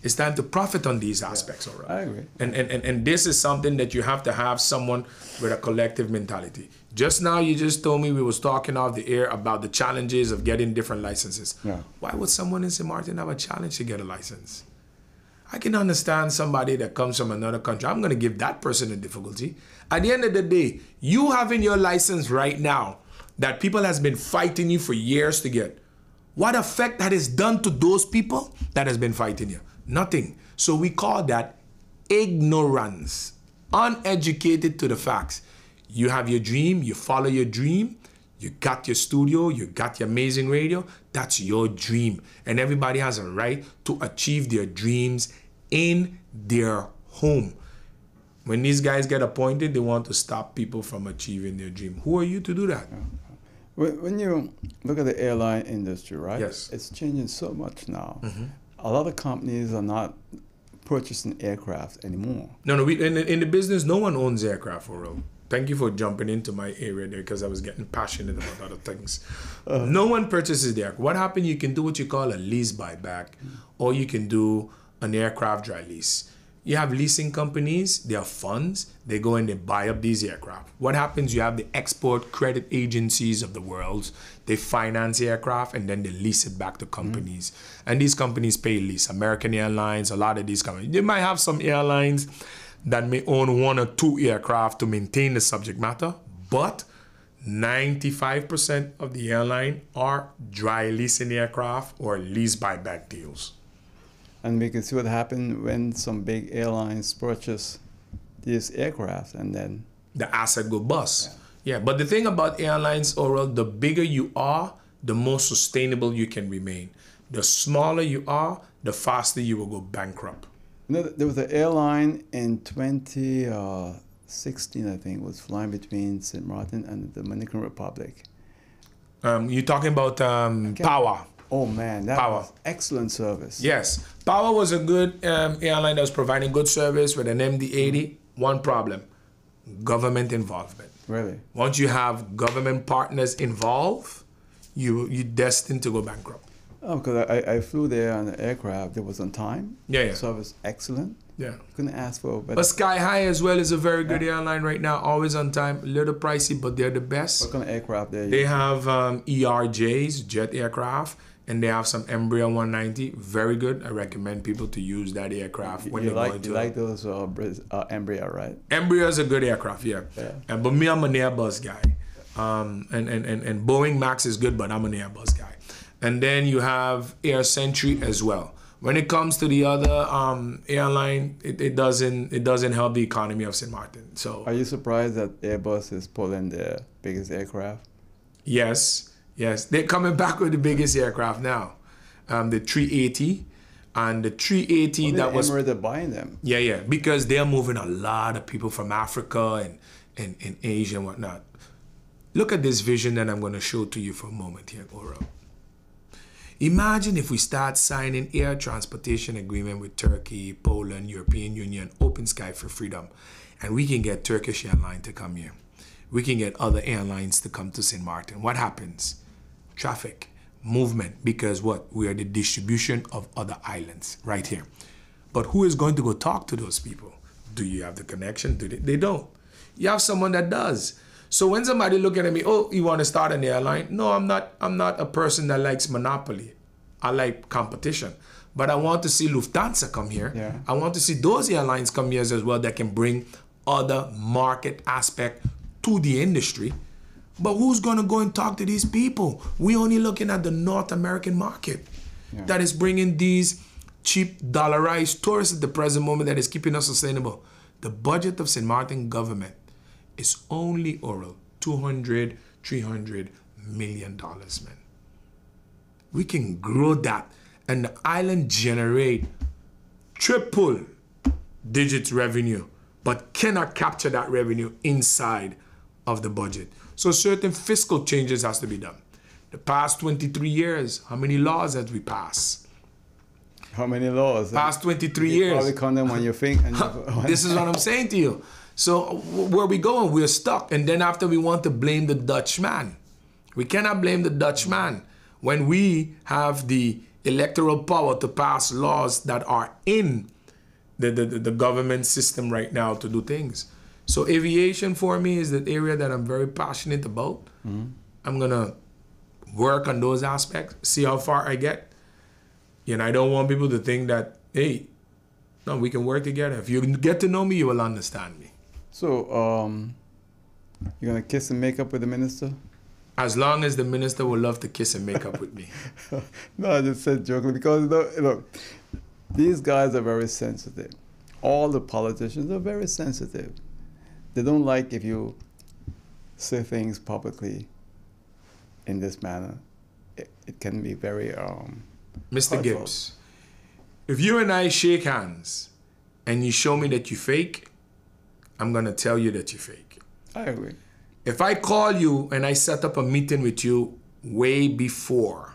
It's time to profit on these aspects, all right? I agree. And this is something that you have to have someone with a collective mentality. Just now, you just told me we was talking off the air about the challenges of getting different licenses. Yeah. Why would someone in St. Maarten have a challenge to get a license? I can understand somebody that comes from another country. I'm going to give that person a difficulty. At the end of the day, you having your license right now that people has been fighting you for years to get, what effect that is done to those people that has been fighting you? Nothing. So we call that ignorance, uneducated to the facts. You have your dream, you follow your dream, you got your studio, you got your amazing radio, that's your dream. And everybody has a right to achieve their dreams in their home. When these guys get appointed, they want to stop people from achieving their dream. Who are you to do that? When you look at the airline industry, right? Yes. It's changing so much now. Mm-hmm. A lot of companies are not purchasing aircraft anymore. No, in the business, no one owns aircraft for real. Thank you for jumping into my area there because I was getting passionate about other things. No one purchases the aircraft. What happened, you can do what you call a lease buyback, or you can do an aircraft dry lease. You have leasing companies, they have funds, they go and they buy up these aircraft. What happens, you have the export credit agencies of the world, they finance the aircraft and then they lease it back to companies. And these companies pay lease. American Airlines, a lot of these companies. They might have some airlines that may own 1 or 2 aircraft to maintain the subject matter, but 95% of the airline are dry leasing aircraft or lease buyback deals. And we can see what happened when some big airlines purchase these aircraft and then the asset go bust. Yeah, but the thing about airlines, Oral, the bigger you are, the more sustainable you can remain. The smaller you are, the faster you will go bankrupt. You know, there was an airline in 2016, I think, was flying between St. Maarten and the Dominican Republic. You're talking about Power. Oh man, that Power. was excellent service. Yes, Power was a good airline that was providing good service with an MD-80. One problem, government involvement. Really? Once you have government partners involved, you're destined to go bankrupt. Oh, because I flew there on the aircraft. It was on time. Yeah. Service excellent. Yeah. Couldn't ask for better. But Sky High as well is a very good airline right now. Always on time. A little pricey, but they're the best. What kind of aircraft They have ERJs, jet aircraft, and they have some Embraer 190. Very good. I recommend people to use that aircraft when you they're going to. You like those Embraer, right? Embraer is a good aircraft, yeah. But me, I'm an Airbus guy. And Boeing Max is good, but I'm an Airbus guy. And then you have Air Century as well. When it comes to the other airline, it doesn't help the economy of St. Maarten. So are you surprised that Airbus is pulling their biggest aircraft? Yes, they're coming back with the biggest aircraft now, the 380, and the 380 that was Emirates buying them. Yeah, because they're moving a lot of people from Africa and Asia and whatnot. Look at this vision that I'm going to show to you for a moment here, Oro. Imagine if we start signing air transportation agreement with Turkey, Poland, European Union, Open Sky for Freedom, and we can get Turkish Airlines to come here. We can get other airlines to come to St. Maarten. What happens? Traffic, movement, because what? We are the distribution of other islands right here. But who is going to go talk to those people? Do you have the connection? They don't. You have someone that does. So when somebody looking at me, oh, you want to start an airline? No, I'm not a person that likes monopoly. I like competition. But I want to see Lufthansa come here. Yeah. I want to see those airlines come here as well that can bring other market aspect to the industry. But who's going to go and talk to these people? We're only looking at the North American market that is bringing these cheap dollarized tourists at the present moment that is keeping us sustainable. The budget of St. Maarten government is only oral $200-300 million, man. We can grow that and the island generate triple digits revenue, but cannot capture that revenue inside of the budget. So certain fiscal changes has to be done. The past 23 years, how many laws have we passed? How many laws? Past 23 you years. Probably count them on your finger. This is what I'm saying to you. So where we going? We're stuck. And then after we want to blame the Dutchman. We cannot blame the Dutchman when we have the electoral power to pass laws that are in the government system right now to do things. So aviation for me is the area that I'm very passionate about. I'm gonna work on those aspects, see how far I get. And I don't want people to think that, hey, no, we can work together. If you get to know me, you will understand me. So, you're gonna kiss and make up with the minister? As long as the minister would love to kiss and make up with me. No, I just said joking because look, these guys are very sensitive. All the politicians are very sensitive. They don't like if you say things publicly in this manner. It can be very Mr. hurtful. Gibbs, if you and I shake hands and you show me that you fake, I'm gonna tell you that you fake. I agree. If I call you and I set up a meeting with you way before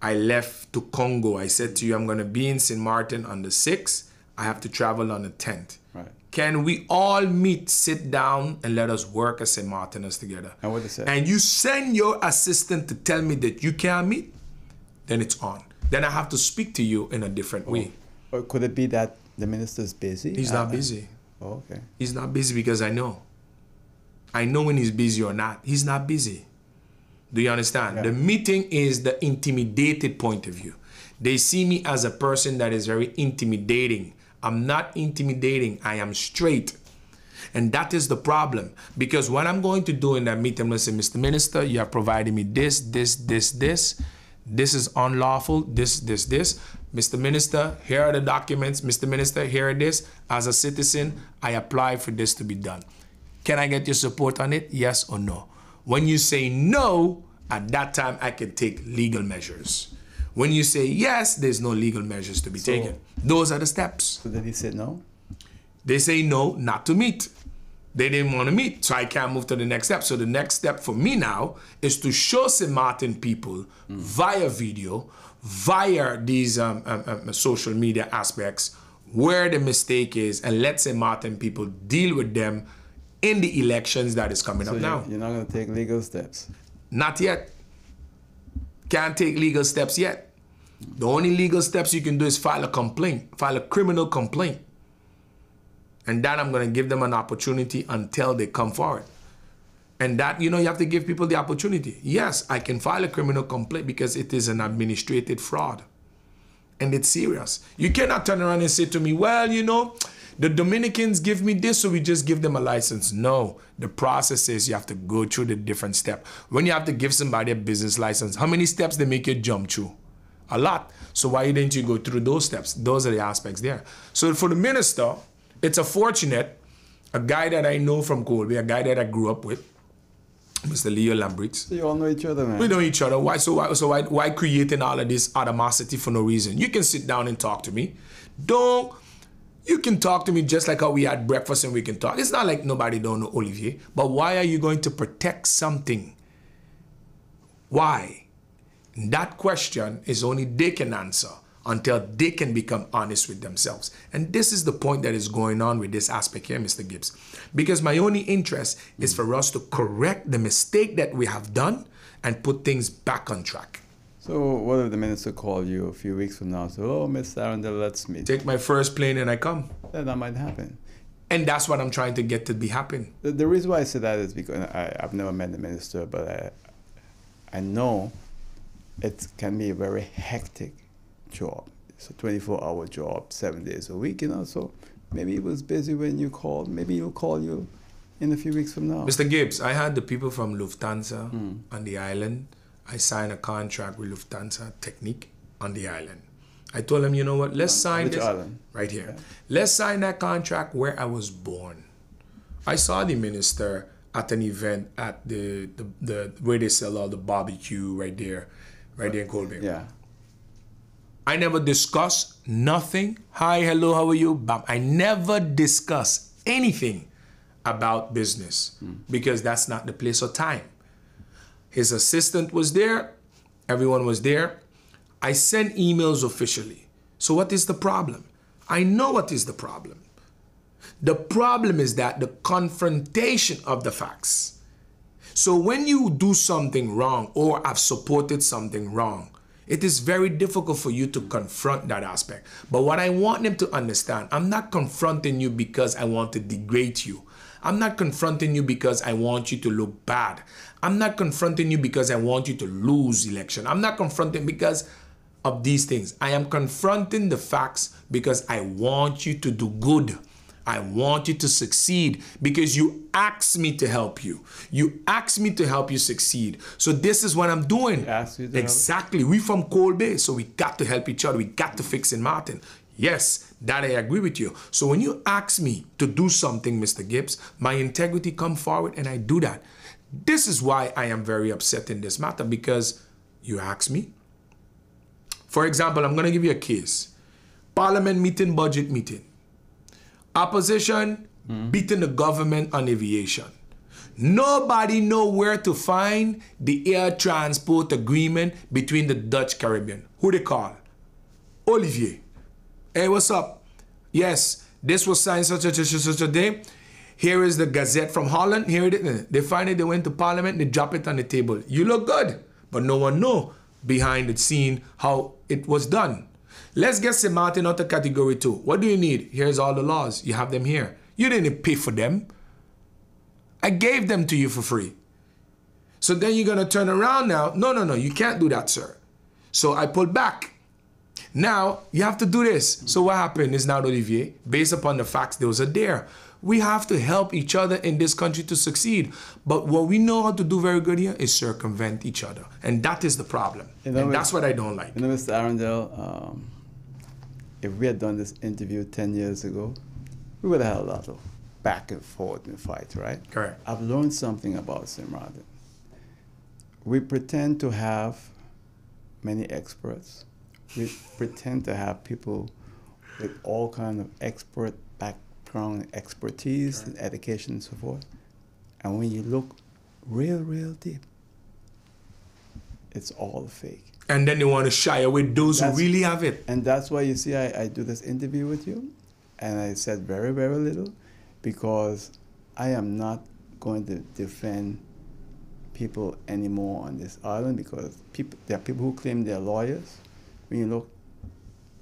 I left to Congo, I said to you, I'm gonna be in St. Maarten on the 6th, I have to travel on the 10th. Right. Can we all meet, sit down, and let us work as St. Martiners together? And what they say? And you send your assistant to tell me that you can't meet, then it's on. Then I have to speak to you in a different way. Or could it be that the minister's busy? He's not busy. Oh, okay. He's not busy because I know. I know when he's busy or not. He's not busy. Do you understand? Yeah. The meeting is the intimidated point of view. They see me as a person that is very intimidating. I'm not intimidating. I am straight. And that is the problem. Because what I'm going to do in that meeting, I'm going to say, Mr. Minister, you have provided me this. This is unlawful, this. Mr. Minister, here are the documents. Mr. Minister, here it is. As a citizen, I apply for this to be done. Can I get your support on it? Yes or no? When you say no, at that time, I can take legal measures. When you say yes, there's no legal measures to be taken. Those are the steps. So did he say no? They say no, not to meet. They didn't want to meet, so I can't move to the next step. So the next step for me now is to show St. Martin people via video, via these social media aspects, where the mistake is, and let St. Martin people deal with them in the elections that is coming up now. You're not going to take legal steps? Not yet. Can't take legal steps yet. The only legal steps you can do is file a complaint, file a criminal complaint. And that I'm going to give them an opportunity until they come forward. And that, you have to give people the opportunity. Yes, I can file a criminal complaint because it is an administrative fraud. And it's serious. You cannot turn around and say to me, well, the Dominicans give me this, so we just give them a license. No, the process is you have to go through the different steps. When you have to give somebody a business license, how many steps they make you jump through? A lot. So why didn't you go through those steps? Those are the aspects there. So for the minister, it's a guy that I know from Colby, a guy that I grew up with, Mr. Leo Lambrix. So you all know each other, man. We know each other. Why creating all of this animosity for no reason? You can sit down and talk to me. You can talk to me just like how we had breakfast and we can talk. It's not like nobody don't know Olivier. But why are you going to protect something? Why? That question is only they can answer until they can become honest with themselves. And this is the point that is going on with this aspect here, Mr. Gibbs. Because my only interest is for us to correct the mistake that we have done and put things back on track. So what if the minister called you a few weeks from now and said, oh, Mr. Arrindell, let's meet? Take my first plane and I come. Then that might happen. And that's what I'm trying to get to be happen. The reason why I say that is because I've never met the minister, but I know it can be a very hectic job. It's a 24-hour job, 7 days a week, so maybe he was busy when you called. Maybe he'll call you in a few weeks from now. Mr. Gibbs, I had the people from Lufthansa on the island. I signed a contract with Lufthansa Technique on the island. I told them, you know what, let's sign Which this. island? Right here. Yeah. Let's sign that contract where I was born. I saw the minister at an event at the where they sell all the barbecue right there in Colby. Yeah. I never discuss nothing. Hi, hello, how are you? Bam. I never discuss anything about business because that's not the place or time. His assistant was there. Everyone was there. I sent emails officially. So what is the problem? I know what is the problem. The problem is that the confrontation of the facts. So when you do something wrong or have supported something wrong, It is very difficult for you to confront that aspect. But what I want them to understand, I'm not confronting you because I want to degrade you. I'm not confronting you because I want you to look bad. I'm not confronting you because I want you to lose election. I'm not confronting because of these things. I am confronting the facts because I want you to do good. I want you to succeed because you asked me to help you. You asked me to help you succeed. So this is what I'm doing. Exactly. We from Cold Bay, so we got to help each other. We got to fix in Maarten. Yes, that I agree with you. So when you ask me to do something, Mr. Gibbs, my integrity come forward and I do that. This is why I am very upset in this matter, because you asked me. For example, I'm going to give you a case. Parliament meeting, budget meeting. Opposition beating the government on aviation. Nobody know where to find the air transport agreement between the Dutch Caribbean. Who they call? Olivier. Hey, what's up? Yes, this was signed such a day. Here is the Gazette from Holland. Here it is. They find it, they went to Parliament, they drop it on the table. You look good, but no one know behind the scene how it was done. Let's get St. Maarten out of category 2. What do you need? Here's all the laws. You have them here. You didn't pay for them. I gave them to you for free. So then you're going to turn around now. No, you can't do that, sir. So I pulled back. Now you have to do this. So what happened is now, Olivier, based upon the facts, those are there. We have to help each other in this country to succeed. But what we know how to do very good here is circumvent each other. And that is the problem. And that's what I don't like. You know, Mr. Arrindell, if we had done this interview 10 years ago, we would have had a lot of back and forth and fights, right? Correct. I've learned something about St. Maarten. We pretend to have many experts. We pretend to have people with all kind of expert background, expertise, and education and so forth. And when you look real deep, it's all fake. And then they want to shy away those who really have it. And that's why you see I do this interview with you, and I said very little, because I am not going to defend people anymore on this island, because there are people who claim they're lawyers. When you look,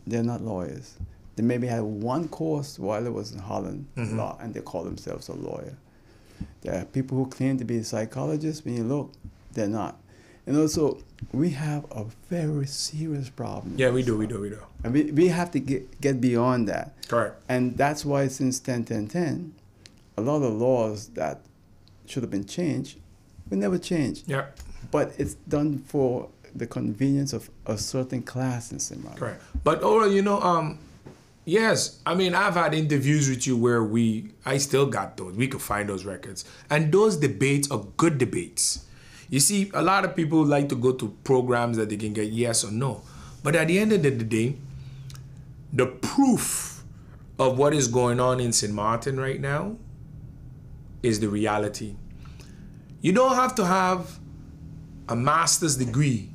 they're not lawyers. They maybe had one course while it was in Holland law, and they call themselves a lawyer. There are people who claim to be psychologists. When you look, they're not. And also, we have a very serious problem. Yeah, we do. And we have to get beyond that. Correct. And that's why since 10, a lot of laws that should have been changed will never change. Yeah. But it's done for the convenience of a certain class in St. Maarten. Correct. But overall, you know, yes, I mean, I've had interviews with you where I still got those. We could find those records. And those debates are good debates. You see, a lot of people like to go to programs that they can get yes or no. But at the end of the day, the proof of what is going on in St. Maarten right now is the reality. You don't have to have a master's degree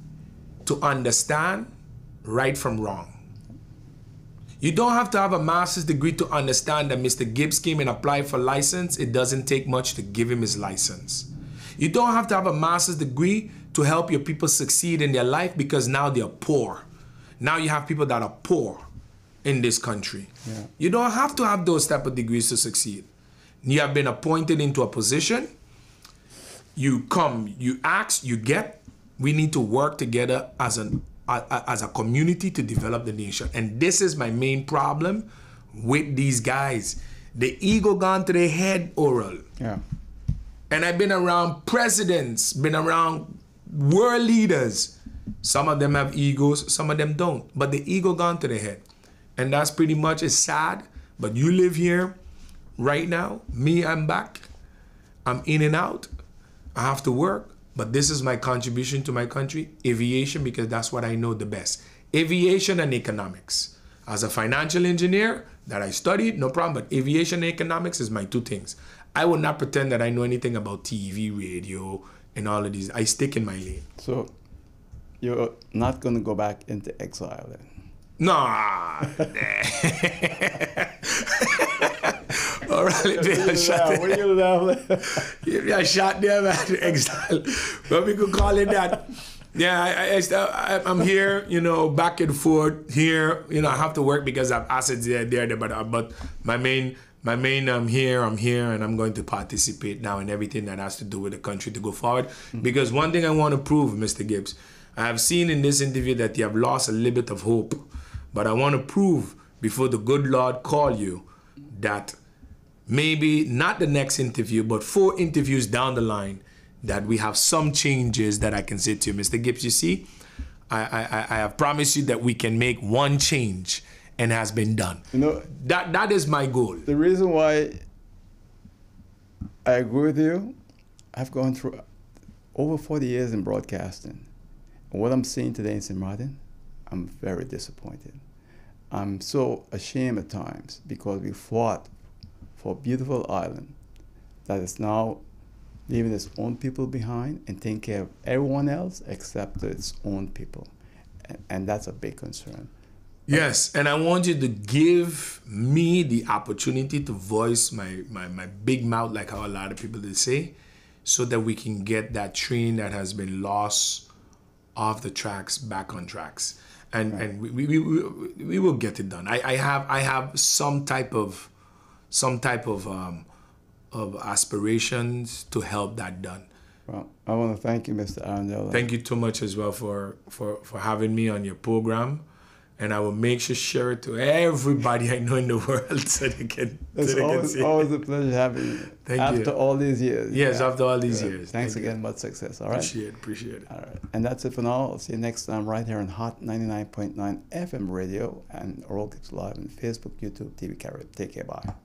to understand right from wrong. You don't have to have a master's degree to understand that Mr. Gibbs came and applied for license. It doesn't take much to give him his license. You don't have to have a master's degree to help your people succeed in their life, because now they're poor. Now you have people that are poor in this country. Yeah. You don't have to have those type of degrees to succeed. You have been appointed into a position. You come, you ask, you get. We need to work together as a community to develop the nation. And this is my main problem with these guys. The ego gone to their head, Oral. Yeah. And I've been around presidents, been around world leaders. Some of them have egos, some of them don't. But the ego gone to their head. And that's pretty much, it's sad. But you live here right now. Me, I'm back. I'm in and out. I have to work. But this is my contribution to my country, aviation, because that's what I know the best. Aviation and economics. As a financial engineer that I studied, no problem. But aviation and economics is my two things. I will not pretend that I know anything about TV, radio, and all of these. I stick in my lane. So you're not going to go back into exile then? Nah. All right, I shot them at exile. But we could call it that. Yeah, I'm here, you know, back and forth here. You know, I have to work because I have assets there, but my main, I'm here, and I'm going to participate now in everything that has to do with the country to go forward. Because one thing I want to prove, Mr. Gibbs, I have seen in this interview that you have lost a little bit of hope, but I want to prove before the good Lord call you that maybe not the next interview, but 4 interviews down the line, that we have some changes that I can say to you, Mr. Gibbs. You see, I have promised you that we can make one change, and has been done. You know, that is my goal. The reason why I agree with you, I've gone through over 40 years in broadcasting. And what I'm seeing today in St. Maarten, I'm very disappointed. I'm so ashamed at times because we fought for a beautiful island that is now leaving its own people behind and taking care of everyone else except its own people. And that's a big concern. Yes, and I want you to give me the opportunity to voice my big mouth, like how a lot of people they say, so that we can get that train that has been lost off the tracks back on tracks, and we will get it done. I have some type of aspirations to help that done. Well, I want to thank you, Mr. Arrindell. Thank you too much as well for having me on your program. And I will make sure share it to everybody I know in the world so they can It's see. always a pleasure having you. Thank you. After all these years. Yes, after all these years. Thanks again. Much success. All right. Appreciate it. All right. And that's it for now. I'll see you next time right here on Hot 99.9 FM radio and Oral Gibbs Live on Facebook, YouTube, TV Carrot. Take care. Bye.